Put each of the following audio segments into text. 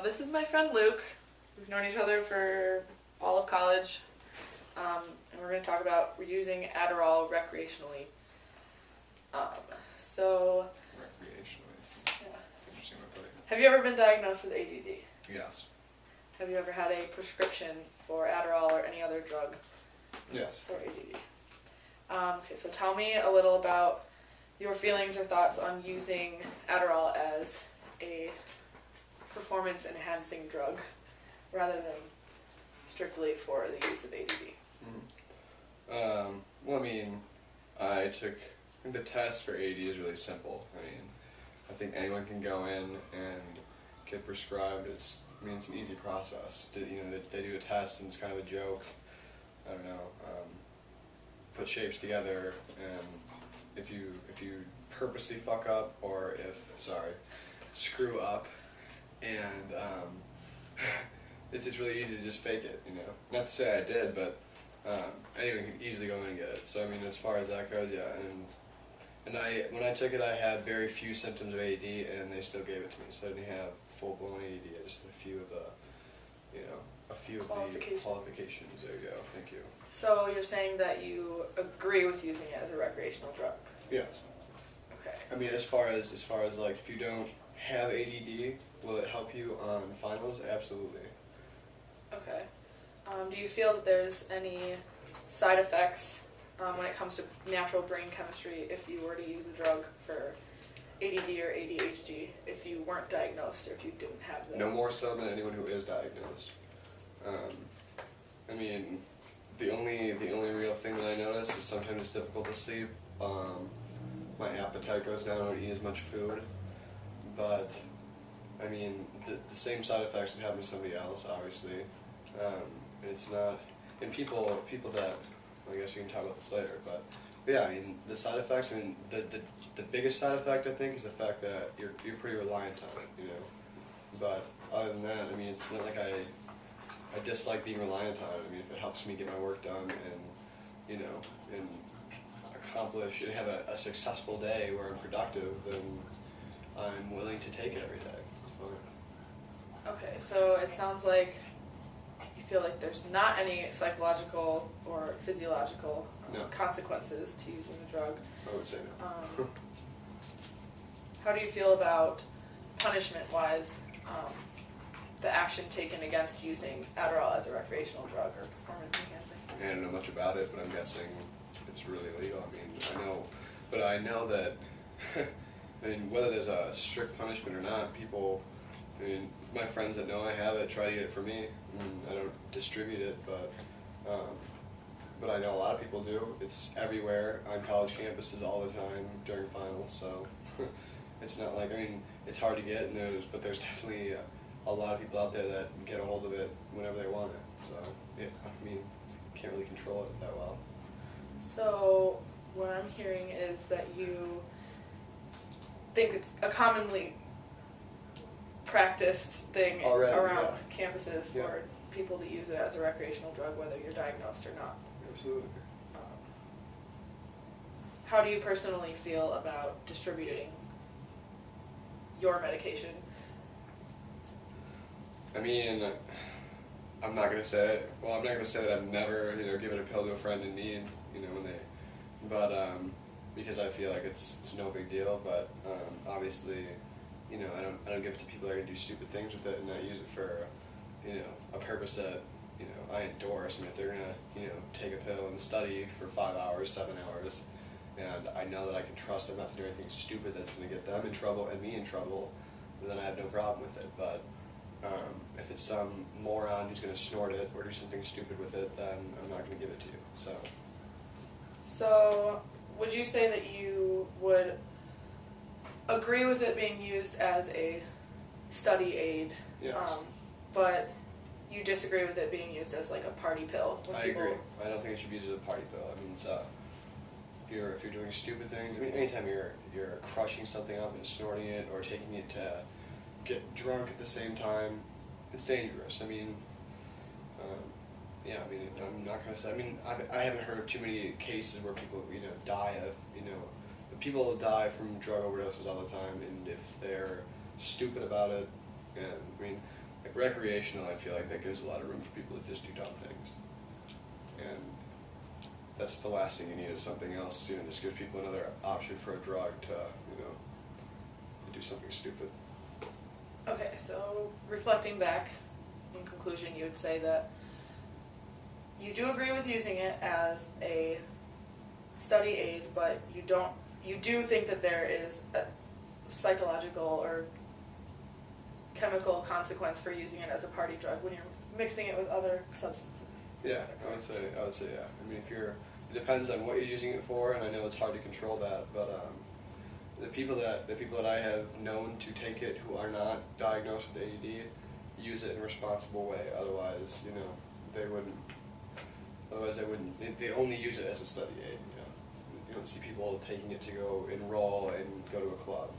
this is my friend Luke. We've known each other for all of college, and we're going to talk about using Adderall recreationally. Recreationally. Yeah. Interesting way to put it. Have you ever been diagnosed with ADD? Yes. Have you ever had a prescription for Adderall or any other drug Yes. for ADD? Okay, so tell me a little about your feelings or thoughts on using Adderall as a performance-enhancing drug rather than strictly for the use of ADD. Well, I mean, I think the test for AD is really simple. I mean, I think anyone can go in and get prescribed. It's an easy process. They do a test and it's kind of a joke. I don't know. Put shapes together, and if you purposely fuck up or screw up, and it's just really easy to just fake it. Not to say I did, but anyone can easily go in and get it. So I mean, as far as that goes, yeah. And when I took it, I had very few symptoms of AD, and they still gave it to me. So I didn't have full blown AD. I just had a few of the qualifications. There you go. Thank you. So you're saying that you agree with using it as a recreational drug? Yes. Okay. I mean, as far as like, if you don't have ADD, will it help you on finals? Absolutely. Okay. Do you feel that there's any side effects when it comes to natural brain chemistry if you were to use a drug for ADD or ADHD if you weren't diagnosed or if you didn't have them? No more so than anyone who is diagnosed. I mean, the only real thing that I notice is sometimes it's difficult to sleep. My appetite goes down. I don't eat as much food. But, I mean, the same side effects would happen to somebody else, obviously. And it's not... And people that... I guess we can talk about this later, but yeah, I mean, the side effects, I mean, the biggest side effect, I think, is the fact that you're pretty reliant on it, But other than that, I mean, it's not like I dislike being reliant on it. I mean, if it helps me get my work done and, and accomplish and have a successful day where I'm productive, then I'm willing to take it every day. It's fine. Okay, so it sounds like you feel like there's not any psychological or physiological consequences to using the drug. I would say no. How do you feel about punishment-wise, the action taken against using Adderall as a recreational drug or performance-enhancing? I don't know much about it, but I'm guessing it's really illegal. I know that, I mean, whether there's a strict punishment or not, my friends that know I have it try to get it for me. I don't distribute it, but I know a lot of people do. It's everywhere on college campuses all the time during finals, so it's not like, I mean, it's hard to get, but there's definitely a lot of people out there that get a hold of it whenever they want it. So, yeah, I mean, can't really control it that well. So, what I'm hearing is that you think it's a commonly practiced thing around campuses for people to use it as a recreational drug, whether you're diagnosed or not. Absolutely. How do you personally feel about distributing your medication? I mean, I'm not gonna say that I've never, given a pill to a friend in need, because I feel like it's no big deal. But obviously, I don't give it to people that are gonna do stupid things with it and not use it for, a purpose that, I endorse. I mean, if they're gonna, take a pill and study for 5 hours, 7 hours, and I know that I can trust them not to do anything stupid that's gonna get them in trouble and me in trouble, then I have no problem with it. But if it's some moron who's gonna snort it or do something stupid with it, then I'm not gonna give it to you. So, would you say that you would agree with it being used as a study aid? Yes. But you disagree with it being used as like a party pill? I agree. I don't think it should be used as a party pill. I mean, if you're doing stupid things, I mean, anytime you're crushing something up and snorting it or taking it to get drunk at the same time, it's dangerous. I mean, I'm not gonna say. I mean, I haven't heard of too many cases where people, die of, people die from drug overdoses all the time, and if they're stupid about it, and I mean, like recreational, I feel like that gives a lot of room for people to just do dumb things. And that's the last thing you need is something else, you know, just gives people another option for a drug to, you know, to do something stupid. Okay, so reflecting back, in conclusion, you would say that you do agree with using it as a study aid, but you do think that there is a psychological or chemical consequence for using it as a party drug when you're mixing it with other substances. Yeah, I would say yeah. I mean, it depends on what you're using it for, and I know it's hard to control that, but the people that I have known to take it who are not diagnosed with ADD use it in a responsible way. Otherwise, you know, they wouldn't. Otherwise, they only use it as a study aid. You know, you don't see people taking it to go enroll and go to a club.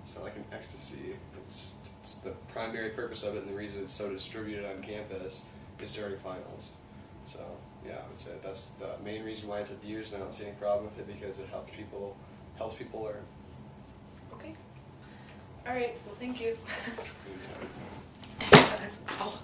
It's not like an ecstasy. It's the primary purpose of it, and the reason it's so distributed on campus is during finals. So yeah, I would say that's the main reason why it's abused, and I don't see any problem with it because it helps people learn. Okay. All right. Well, thank you. Yeah. Ow.